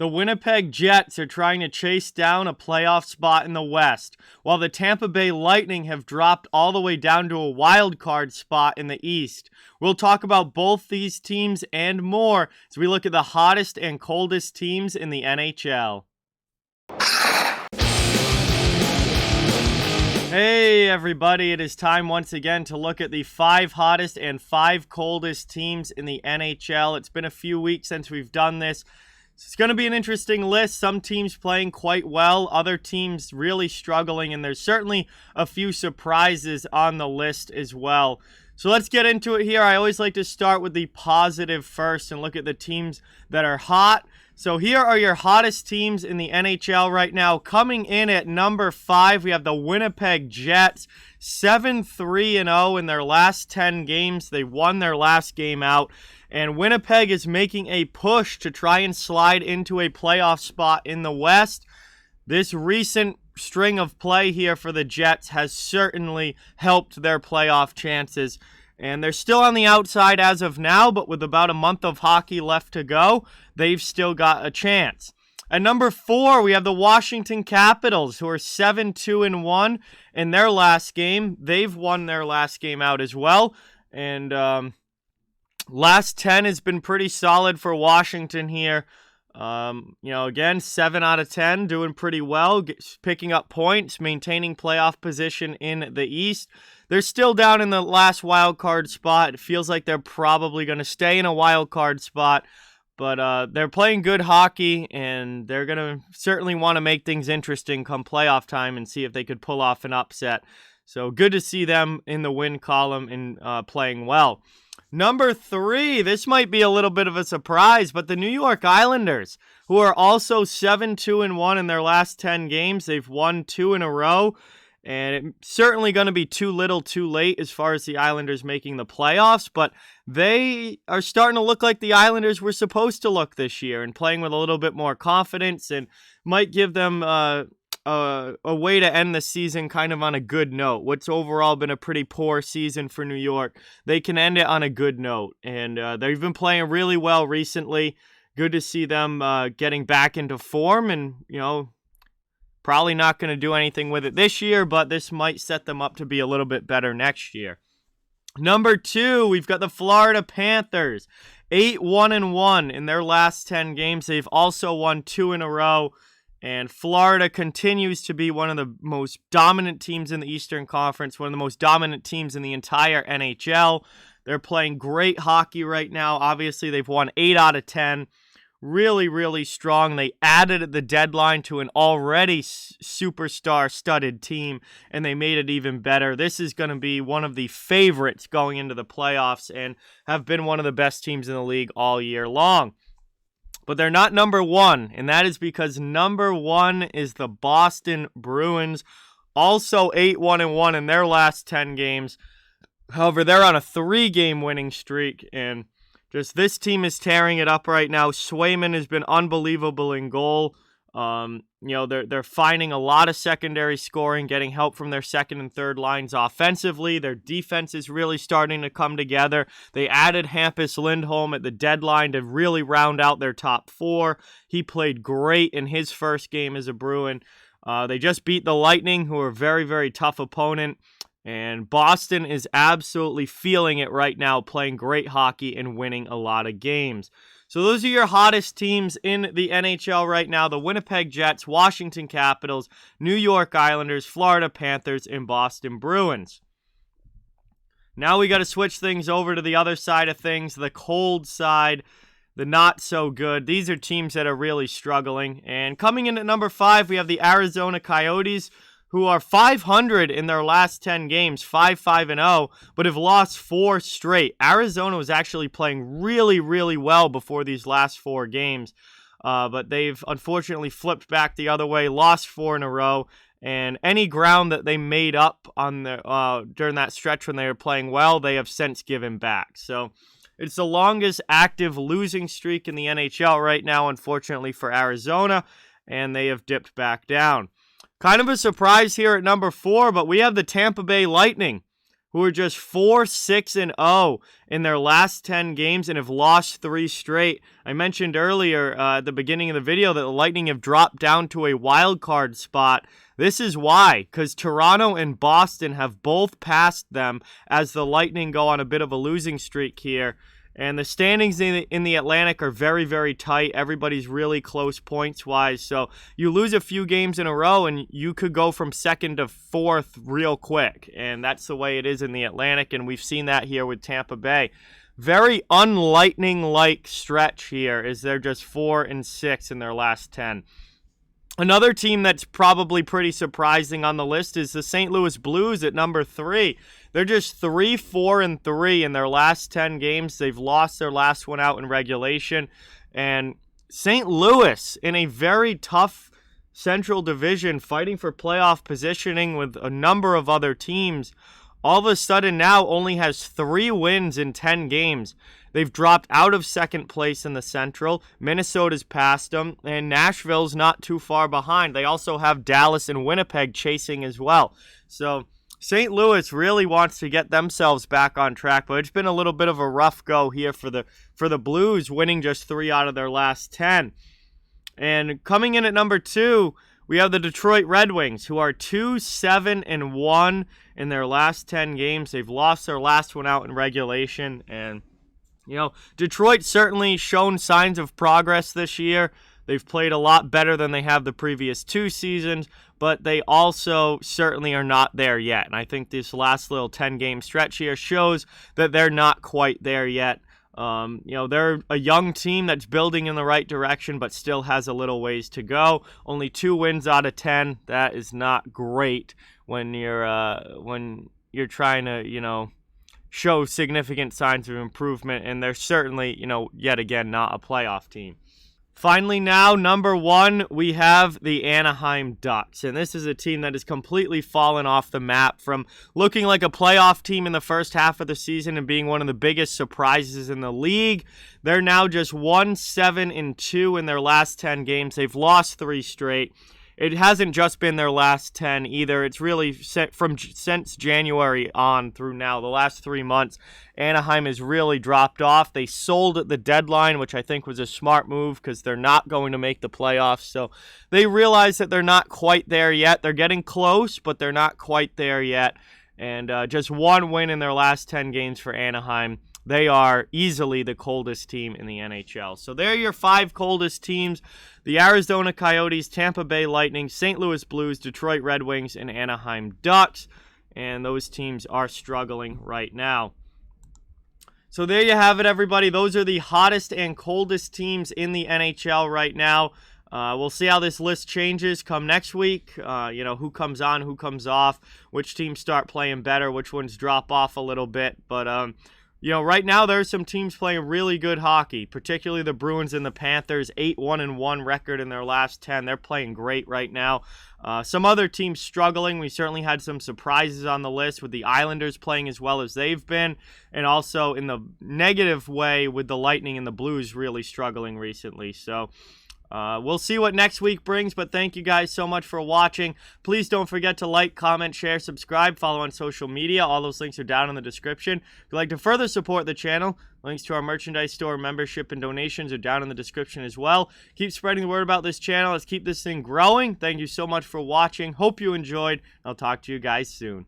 The Winnipeg Jets are trying to chase down a playoff spot in the West, while the Tampa Bay Lightning have dropped all the way down to a wild card spot in the East. We'll talk about both these teams and more as we look at the hottest and coldest teams in the NHL. Hey everybody, it is time once again to look at the 5 hottest and 5 coldest teams in the NHL. It's been a few weeks since we've done this. It's going to be an interesting list. Some teams playing quite well, other teams really struggling, and there's certainly a few surprises on the list as well. So let's get into it here. I always like to start with the positive first and look at the teams that are hot. So here are your hottest teams in the NHL right now. Coming in at number 5, we have the Winnipeg Jets, 7-3-0 in their last 10 games. They won their last game out. And Winnipeg is making a push to try and slide into a playoff spot in the West. This recent string of play here for the Jets has certainly helped their playoff chances. And they're still on the outside as of now, but with about a month of hockey left to go, they've still got a chance. At number 4, we have the Washington Capitals, who are 7-2-1 in their last game. They've won their last game out as well. And last 10 has been pretty solid for Washington here. Again, 7 out of 10, doing pretty well, picking up points, maintaining playoff position in the East. They're still down in the last wild card spot. It feels like they're probably going to stay in a wild card spot, but they're playing good hockey, and they're going to certainly want to make things interesting come playoff time and see if they could pull off an upset. So good to see them in the win column and playing well. Number 3, this might be a little bit of a surprise, but the New York Islanders, who are also 7-2-1 in their last 10 games. They've won 2 in a row, and it's certainly going to be too little too late as far as the Islanders making the playoffs, but they are starting to look like the Islanders were supposed to look this year and playing with a little bit more confidence and might give them a way to end the season kind of on a good note. What's overall been a pretty poor season for New York, they can end it on a good note, and they've been playing really well recently. Good to see them getting back into form, and probably not going to do anything with it this year, but this might set them up to be a little bit better next year. Number 2, we've got the Florida Panthers, 8-1-1 in their last 10 games. They've also won 2 in a row. And Florida continues to be one of the most dominant teams in the Eastern Conference, one of the most dominant teams in the entire NHL. They're playing great hockey right now. Obviously, they've won 8 out of 10. Really, really strong. They added at the deadline to an already superstar-studded team, and they made it even better. This is going to be one of the favorites going into the playoffs and have been one of the best teams in the league all year long. But they're not number 1, and that is because number 1 is the Boston Bruins, also 8-1-1 in their last 10 games. However, they're on a 3-game winning streak, and just this team is tearing it up right now. Swayman has been unbelievable in goal. They're finding a lot of secondary scoring, getting help from their second and third lines offensively. Their defense is really starting to come together. They added Hampus Lindholm at the deadline to really round out their top 4. He played great in his first game as a Bruin. They just beat the Lightning, who are a very, very tough opponent. And Boston is absolutely feeling it right now, playing great hockey and winning a lot of games. So those are your hottest teams in the NHL right now: the Winnipeg Jets, Washington Capitals, New York Islanders, Florida Panthers, and Boston Bruins. Now we got to switch things over to the other side of things, the cold side, the not so good. These are teams that are really struggling. And coming in at number 5, we have the Arizona Coyotes, who are 500 in their last 10 games, 5-5-0, but have lost 4 straight. Arizona was actually playing really, really well before these last 4 games, but they've unfortunately flipped back the other way, lost 4 in a row, and any ground that they made up on during that stretch when they were playing well, they have since given back. So it's the longest active losing streak in the NHL right now, unfortunately for Arizona, and they have dipped back down. Kind of a surprise here at number 4, but we have the Tampa Bay Lightning, who are just 4-6-0 in their last 10 games and have lost 3 straight. I mentioned earlier at the beginning of the video that the Lightning have dropped down to a wild card spot. This is why, because Toronto and Boston have both passed them as the Lightning go on a bit of a losing streak here. And the standings in the Atlantic are very, very tight. Everybody's really close points-wise. So you lose a few games in a row, and you could go from second to fourth real quick. And that's the way it is in the Atlantic, and we've seen that here with Tampa Bay. Very un-Lightning-like stretch here, as they're just 4-6 in their last 10. Another team that's probably pretty surprising on the list is the St. Louis Blues at number 3. They're just 3-4-3 in their last 10 games. They've lost their last one out in regulation. And St. Louis, in a very tough Central Division, fighting for playoff positioning with a number of other teams, all of a sudden now only has 3 wins in 10 games. They've dropped out of second place in the Central. Minnesota's passed them, and Nashville's not too far behind. They also have Dallas and Winnipeg chasing as well. So St. Louis really wants to get themselves back on track, but it's been a little bit of a rough go here for the Blues, winning just 3 out of their last 10. And coming in at number 2, we have the Detroit Red Wings, who are 2-7-1 in their last 10 games. They've lost their last one out in regulation. And, you know, Detroit certainly shown signs of progress this year. They've played a lot better than they have the previous 2 seasons, but they also certainly are not there yet. And I think this last little 10-game stretch here shows that they're not quite there yet. You know, they're a young team that's building in the right direction, but still has a little ways to go. Only 2 wins out of 10. That is not great when you're trying to, you know, show significant signs of improvement. And they're certainly, you know, yet again, not a playoff team. Finally now, number 1, we have the Anaheim Ducks. And this is a team that has completely fallen off the map from looking like a playoff team in the first half of the season and being one of the biggest surprises in the league. They're now just 1-7-2 in their last 10 games. They've lost 3 straight. It hasn't just been their last 10 either. It's really since January on through now, the last 3 months, Anaheim has really dropped off. They sold at the deadline, which I think was a smart move because they're not going to make the playoffs. So they realize that they're not quite there yet. They're getting close, but they're not quite there yet. And just 1 win in their last 10 games for Anaheim. They are easily the coldest team in the NHL. So they're your 5 coldest teams: the Arizona Coyotes, Tampa Bay Lightning, St. Louis Blues, Detroit Red Wings, and Anaheim Ducks. And those teams are struggling right now. So there you have it, everybody. Those are the hottest and coldest teams in the NHL right now. We'll see how this list changes come next week. You know, who comes on, who comes off, which teams start playing better, which ones drop off a little bit. But you know, right now there are some teams playing really good hockey, particularly the Bruins and the Panthers, 8-1-1 record in their last 10. They're playing great right now. Some other teams struggling. We certainly had some surprises on the list with the Islanders playing as well as they've been, and also in the negative way with the Lightning and the Blues really struggling recently. So we'll see what next week brings, but thank you guys so much for watching. Please don't forget to like, comment, share, subscribe, follow on social media. All those links are down in the description. If you'd like to further support the channel, links to our merchandise store, membership, and donations are down in the description as well. Keep spreading the word about this channel. Let's keep this thing growing. Thank you so much for watching. Hope you enjoyed. I'll talk to you guys soon.